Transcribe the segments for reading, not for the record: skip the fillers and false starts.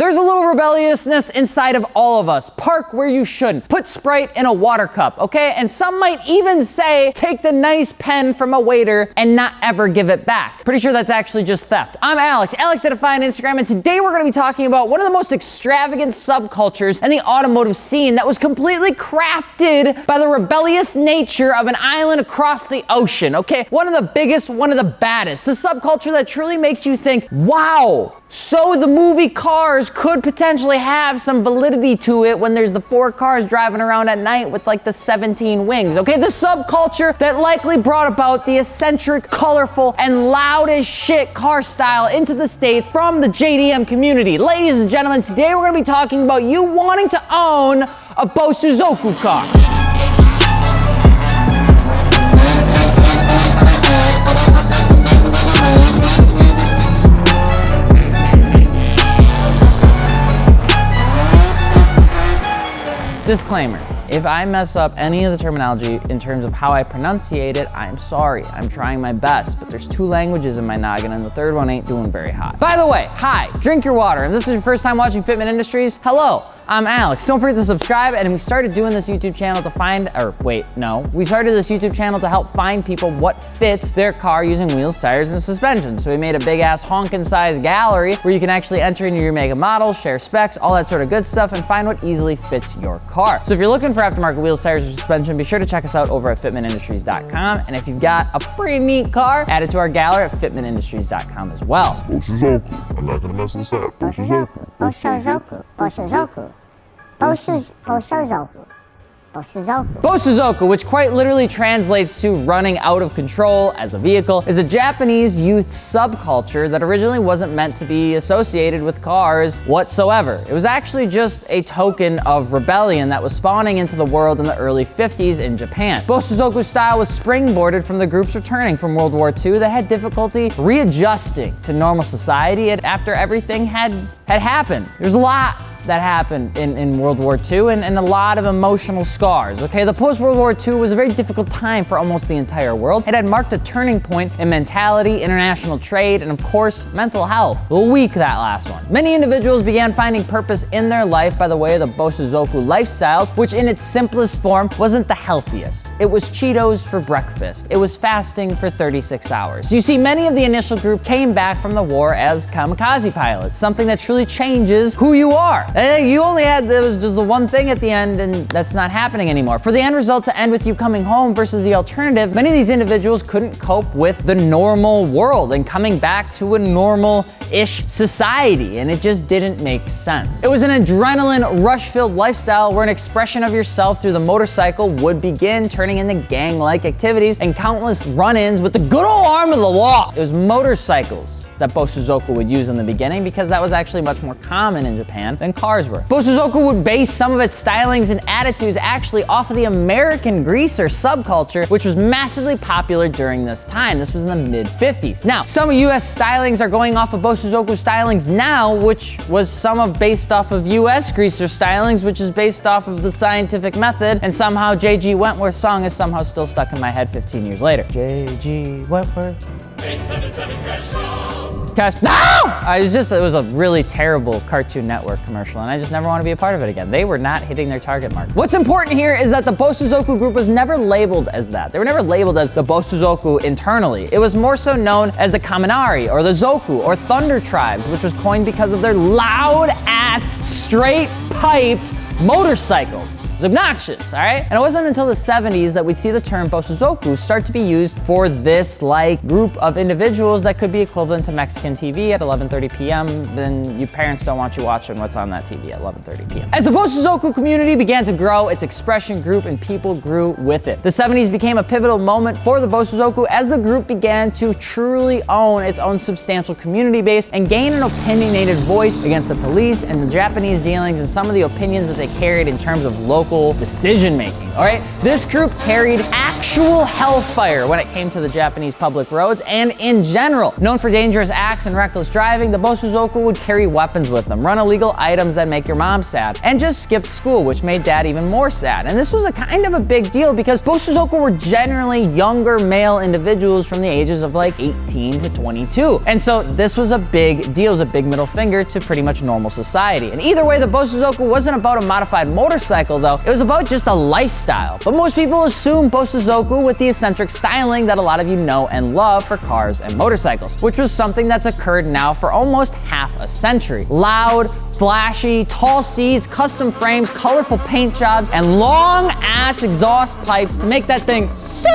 There's a little rebelliousness inside of all of us. Park where you shouldn't. Put Sprite in a water cup, okay? And some might even say, take the nice pen from a waiter and not ever give it back. Pretty sure that's actually just theft. I'm Alex @Defi on Instagram, and today we're gonna be talking about one of the most extravagant subcultures in the automotive scene that was completely crafted by the rebellious nature of an island across the ocean, okay? One of the biggest, one of the baddest. The subculture that truly makes you think, wow, so the movie Cars could potentially have some validity to it when there's the 4 cars driving around at night with like the 17 wings, okay? The subculture that likely brought about the eccentric, colorful, and loud as shit car style into the States from the JDM community. Ladies and gentlemen, today we're gonna be talking about you wanting to own a Bosozoku car. Disclaimer, if I mess up any of the terminology in terms of how I pronunciate it, I'm sorry. I'm trying my best, but there's 2 languages in my noggin and the 3rd one ain't doing very hot. By the way, hi, drink your water. If this is your first time watching Fitment Industries, hello. I'm Alex. Don't forget to subscribe, and we started doing this YouTube channel to we started this YouTube channel to help find people what fits their car using wheels, tires, and suspension. So we made a big ass honkin' size gallery where you can actually enter in your mega models, share specs, all that sort of good stuff, and find what easily fits your car. So if you're looking for aftermarket wheels, tires, or suspension, be sure to check us out over at fitmentindustries.com. And if you've got a pretty neat car, add it to our gallery at fitmentindustries.com as well. Bosozoku. I'm not gonna mess this up. Bosozoku. Bosozoku. Bosozoku. Bosozoku. Bosozoku. Bosozoku, which quite literally translates to running out of control as a vehicle, is a Japanese youth subculture that originally wasn't meant to be associated with cars whatsoever. It was actually just a token of rebellion that was spawning into the world in the early 50s in Japan. Bosozoku style was springboarded from the groups returning from World War II that had difficulty readjusting to normal society after everything had happened. There's a lot that happened in World War II and a lot of emotional scars, okay? The post-World War II was a very difficult time for almost the entire world. It had marked a turning point in mentality, international trade, and of course, mental health. A little weak, that last one. Many individuals began finding purpose in their life by the way of the Bosozoku lifestyles, which in its simplest form wasn't the healthiest. It was Cheetos for breakfast. It was fasting for 36 hours. You see, many of the initial group came back from the war as kamikaze pilots, something that truly changes who you are. You only had, there was just the one thing at the end, and that's not happening anymore. For the end result to end with you coming home versus the alternative, many of these individuals couldn't cope with the normal world and coming back to a normal-ish society, and it just didn't make sense. It was an adrenaline rush-filled lifestyle where an expression of yourself through the motorcycle would begin turning into gang-like activities and countless run-ins with the good old arm of the law. It was motorcycles that Bosozoku would use in the beginning because that was actually much more common in Japan than cars were. Bosozoku would base some of its stylings and attitudes actually off of the American greaser subculture, which was massively popular during this time. This was in the mid-50s. Now, some US stylings are going off of Bosozoku stylings now, which was based off of US greaser stylings, which is based off of the scientific method, and somehow J.G. Wentworth's song is somehow still stuck in my head 15 years later. J.G. Wentworth. 877 Cash. No! It was a really terrible Cartoon Network commercial, and I just never want to be a part of it again. They were not hitting their target market. What's important here is that the Bosozoku group was never labeled as that. They were never labeled as the Bosozoku internally. It was more so known as the Kaminari, or the Zoku, or Thunder Tribes, which was coined because of their loud-ass, straight-piped motorcycles. It was obnoxious, all right? And it wasn't until the 70s that we'd see the term Bosozoku start to be used for this like group of individuals that could be equivalent to Mexican TV at 11:30 p.m. Then your parents don't want you watching what's on that TV at 11:30 p.m. As the Bosozoku community began to grow, its expression grew and people grew with it. The 70s became a pivotal moment for the Bosozoku as the group began to truly own its own substantial community base and gain an opinionated voice against the police and the Japanese dealings and some of the opinions that they carried in terms of local decision making. all right? This group carried actual hellfire when it came to the Japanese public roads and in general. Known for dangerous acts and reckless driving, the Bosozoku would carry weapons with them, run illegal items that make your mom sad, and just skipped school, which made dad even more sad. And this was a kind of a big deal because Bosozoku were generally younger male individuals from the ages of like 18 to 22. And so this was a big deal, it was a big middle finger to pretty much normal society. And either way, the Bosozoku wasn't about a modified motorcycle though, it was about just a lifestyle. But most people assume Bosozoku with the eccentric styling that a lot of you know and love for cars and motorcycles, which was something that's occurred now for almost half a century. Loud, flashy, tall seats, custom frames, colorful paint jobs, and long ass exhaust pipes to make that thing sing.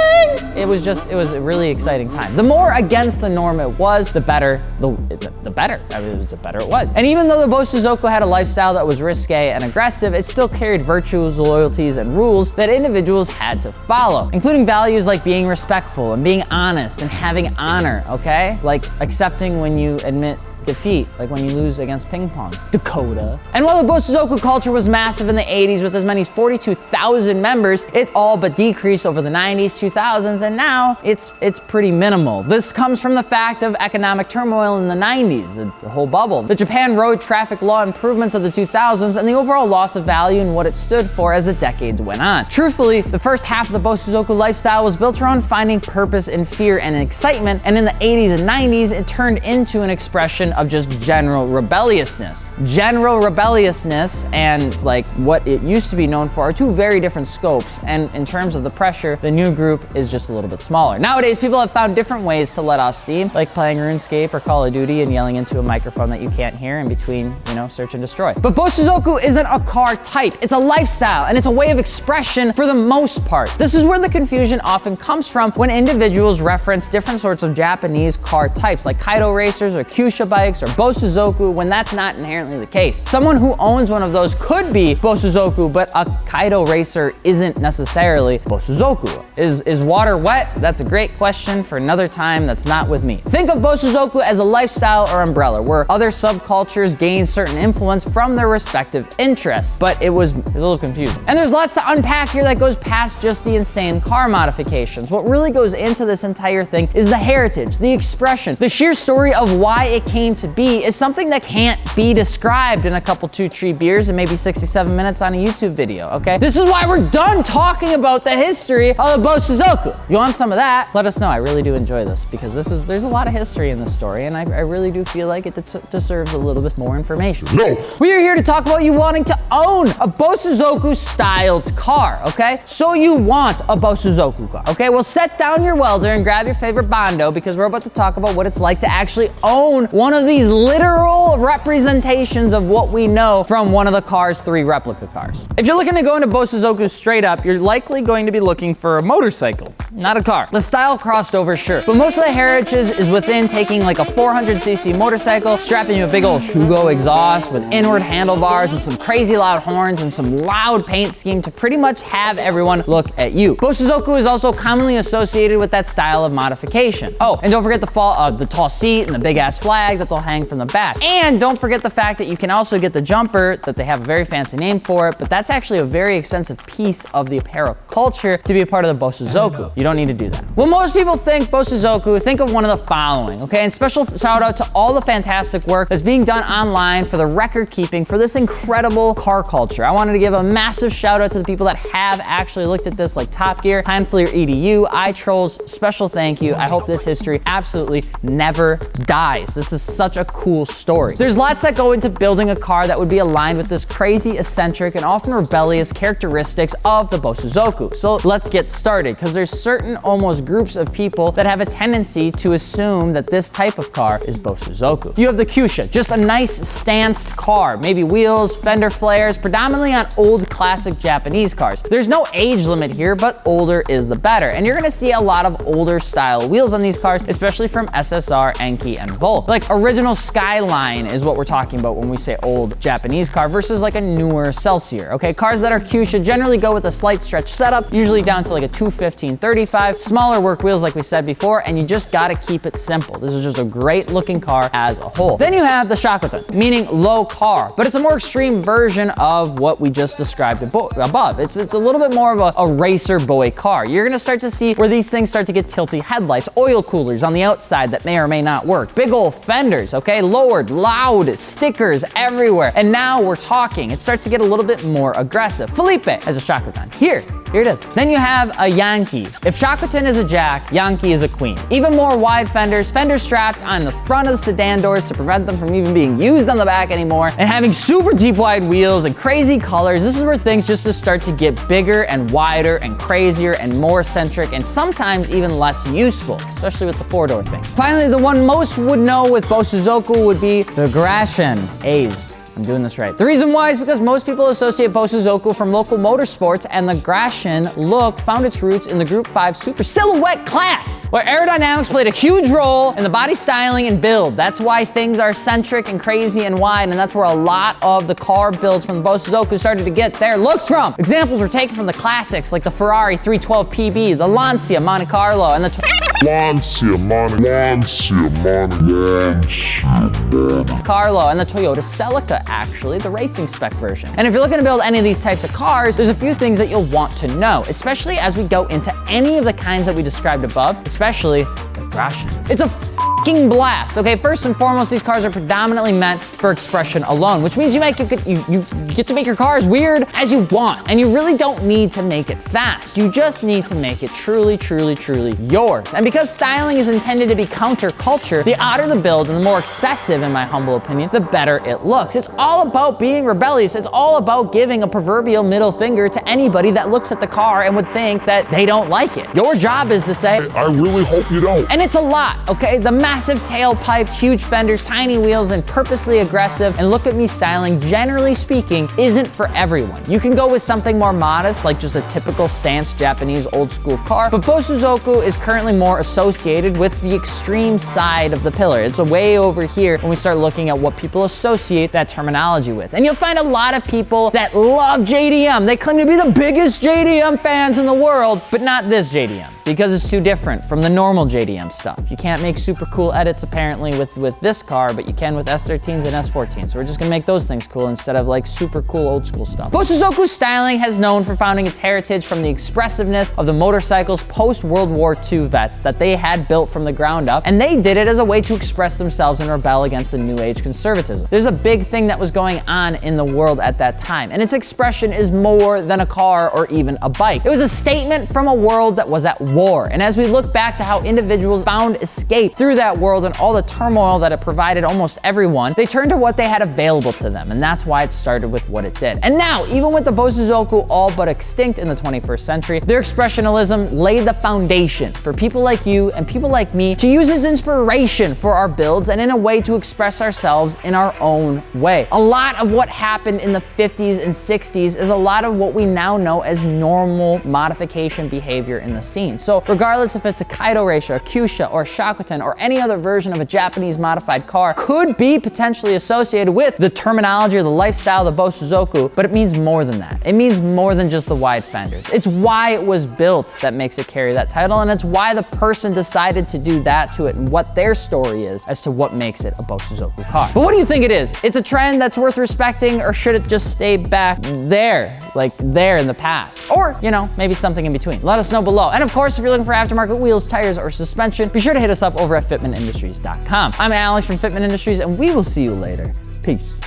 It was a really exciting time. The more against the norm it was, the better, the better. I mean, the better it was. And even though the Bosozoku had a lifestyle that was risque and aggressive, it still carried virtues, loyalties, and rules that individuals had to follow, including values like being respectful and being honest and having honor, okay? Like accepting when you admit defeat, like when you lose against ping pong. Dakota. And while the Bosozoku culture was massive in the 80s with as many as 42,000 members, it all but decreased over the 90s, 2000s, and now it's pretty minimal. This comes from the fact of economic turmoil in the 90s, the whole bubble, the Japan road traffic law improvements of the 2000s, and the overall loss of value in what it stood for as the decades went on. Truthfully, the first half of the Bosozoku lifestyle was built around finding purpose in fear and excitement, and in the 80s and 90s, it turned into an expression of just general rebelliousness. General rebelliousness and like what it used to be known for are two very different scopes, and in terms of the pressure, the new group is just a little bit smaller. Nowadays, people have found different ways to let off steam, like playing RuneScape or Call of Duty and yelling into a microphone that you can't hear in between, you know, search and destroy. But Bosozoku isn't a car type, it's a lifestyle, and it's a way of expression for the most part. This is where the confusion often comes from when individuals reference different sorts of Japanese car types, like Kaido Racers or KYUSHA bikes or Bosozoku, when that's not inherently the case. Someone who owns one of those could be Bosozoku, but a Kaido Racer isn't necessarily Bosozoku. Is water wet? That's a great question for another time that's not with me. Think of Bosozoku as a lifestyle or umbrella where other subcultures gain certain influence from their respective interests, but it was a little confusing. And there's lots to unpack here that goes past just the insane car modifications. What really goes into this entire thing is the heritage, the expression, the sheer story of why it came to be is something that can't be described in a couple 2-3 beers and maybe 67 minutes on a YouTube video, okay? This is why we're done talking about the history of the Bosozoku. You want some of that? Let us know. I really do enjoy this because there's a lot of history in this story, and I really do feel like it deserves a little bit more information. No! We are here to talk about you wanting to own a Bosozoku styled car, okay? So you want a Bosozoku car, okay? Well, set down your welder and grab your favorite Bondo because we're about to talk about what it's like to actually own one of these literal representations of what we know from one of the Cars 3 replica cars. If you're looking to go into Bosozoku straight up, you're likely going to be looking for a motorcycle, not a car. The style crossed over, sure, but most of the heritage is within taking like a 400cc motorcycle, strapping you a big old Shugo exhaust with inward handlebars and some crazy loud horns and some loud paint scheme to pretty much have everyone look at you. Bosozoku is also commonly associated with that style of modification. Oh, and don't forget the tall seat and the big ass flag that they'll hang from the back. And don't forget the fact that you can also get the jumper, that they have a very fancy name for it, but that's actually a very expensive piece of the apparel culture to be a part of the Bosozoku. You don't need to do that. When most people think Bosozoku, think of one of the following, okay? And special shout out to all the fantastic work that's being done online for the record keeping for this incredible car culture. I wanted to give a massive shout out to the people that have actually looked at this, like Top Gear, Handfleer EDU, iTrolls, special thank you. I hope this history absolutely never dies. This is such a cool story. There's lots that go into building a car that would be aligned with this crazy, eccentric, and often rebellious characteristics of the Bosozoku. So let's get started, because there's certain almost groups of people that have a tendency to assume that this type of car is Bosozoku. You have the KYUSHA, just a nice stanced car, maybe wheels, fender flares, predominantly on old classic Japanese cars. There's no age limit here, but older is the better. And you're gonna see a lot of older style wheels on these cars, especially from SSR, Enki, and Volt. Like original Skyline is what we're talking about when we say old Japanese car versus like a newer Celsior, okay? Cars that are KYUSHA generally go with a slight stretch setup, usually down to like a 215/30 35, smaller work wheels like we said before, and you just gotta keep it simple. This is just a great looking car as a whole. Then you have the Shakotan, meaning low car, but it's a more extreme version of what we just described above. It's a little bit more of a racer boy car. You're gonna start to see where these things start to get tilty headlights, oil coolers on the outside that may or may not work, big old fenders, okay, lowered, loud, stickers everywhere. And now we're talking. It starts to get a little bit more aggressive. Felipe has a Shakotan. Here it is. Then you have a Yankee. If Shakotan is a jack, Yankee is a queen. Even more wide fenders, fenders strapped on the front of the sedan doors to prevent them from even being used on the back anymore, and having super deep wide wheels and crazy colors. This is where things just start to get bigger and wider and crazier and more eccentric and sometimes even less useful, especially with the four-door thing. Finally, the one most would know with Bosozoku would be the Grashan A's. I'm doing this right. The reason why is because most people associate Bosozoku from local motorsports, and the Grashan look found its roots in the Group 5 Super Silhouette class, where aerodynamics played a huge role in the body styling and build. That's why things are eccentric and crazy and wide, and that's where a lot of the car builds from the Bosozoku started to get their looks from. Examples were taken from the classics like the Ferrari 312 PB, the Lancia Monte Carlo, and the Carlo, and the Toyota Celica, actually, the racing spec version. And if you're looking to build any of these types of cars, there's a few things that you'll want to know, especially as we go into any of the kinds that we described above, especially the Grashan. It's a fucking blast. Okay, first and foremost, these cars are predominantly meant for expression alone, which means you get to make your car as weird as you want, and you really don't need to make it fast. You just need to make it truly, truly, truly yours. And because styling is intended to be counterculture, the odder the build and the more excessive, in my humble opinion, the better it looks. It's all about being rebellious. It's all about giving a proverbial middle finger to anybody that looks at the car and would think that they don't like it. Your job is to say, I really hope you don't. and it's a lot, okay? The massive tailpipe, huge fenders, tiny wheels, and purposely aggressive, and look at me styling, generally speaking, isn't for everyone. You can go with something more modest, like just a typical stance Japanese old school car, but Bosozoku is currently more associated with the extreme side of the pillar. It's way over here when we start looking at what people associate that terminology with. And you'll find a lot of people that love JDM. They claim to be the biggest JDM fans in the world, but not this JDM, because it's too different from the normal JDM stuff. You can't make super cool edits apparently with this car, but you can with S13s and S14s. So we're just gonna make those things cool instead of like super cool old school stuff. Bosozoku's styling has known for founding its heritage from the expressiveness of the motorcycles post-World War II vets that they had built from the ground up, and they did it as a way to express themselves and rebel against the new age conservatism. There's a big thing that was going on in the world at that time, and its expression is more than a car or even a bike. It was a statement from a world that was at war, and as we look back to how individuals found escape through that world and all the turmoil that it provided almost everyone, they turned to what they had available to them, and that's why it started with what it did. And now, even with the Bosozoku all but extinct in the 21st century, their expressionism laid the foundation for people like you and people like me to use as inspiration for our builds and in a way to express ourselves in our own way. A lot of what happened in the 50s and 60s is a lot of what we now know as normal modification behavior in the scene. So regardless if it's a Kaido Racer, a KYUSHA, or a SHAKOTAN, or any other version of a Japanese modified car, could be potentially associated with the terminology or the lifestyle of the Bosozoku, but it means more than that. It means more than just the wide fenders. It's why it was built that makes it carry that title, and it's why the person decided to do that to it and what their story is as to what makes it a Bosozoku car. But what do you think it is? It's a trend that's worth respecting, or should it just stay back there, like there in the past? Or, you know, maybe something in between. Let us know below. And of course, if you're looking for aftermarket wheels, tires, or suspension, be sure to hit us up over at fitmentindustries.com. I'm Alex from Fitment Industries, and we will see you later. Peace.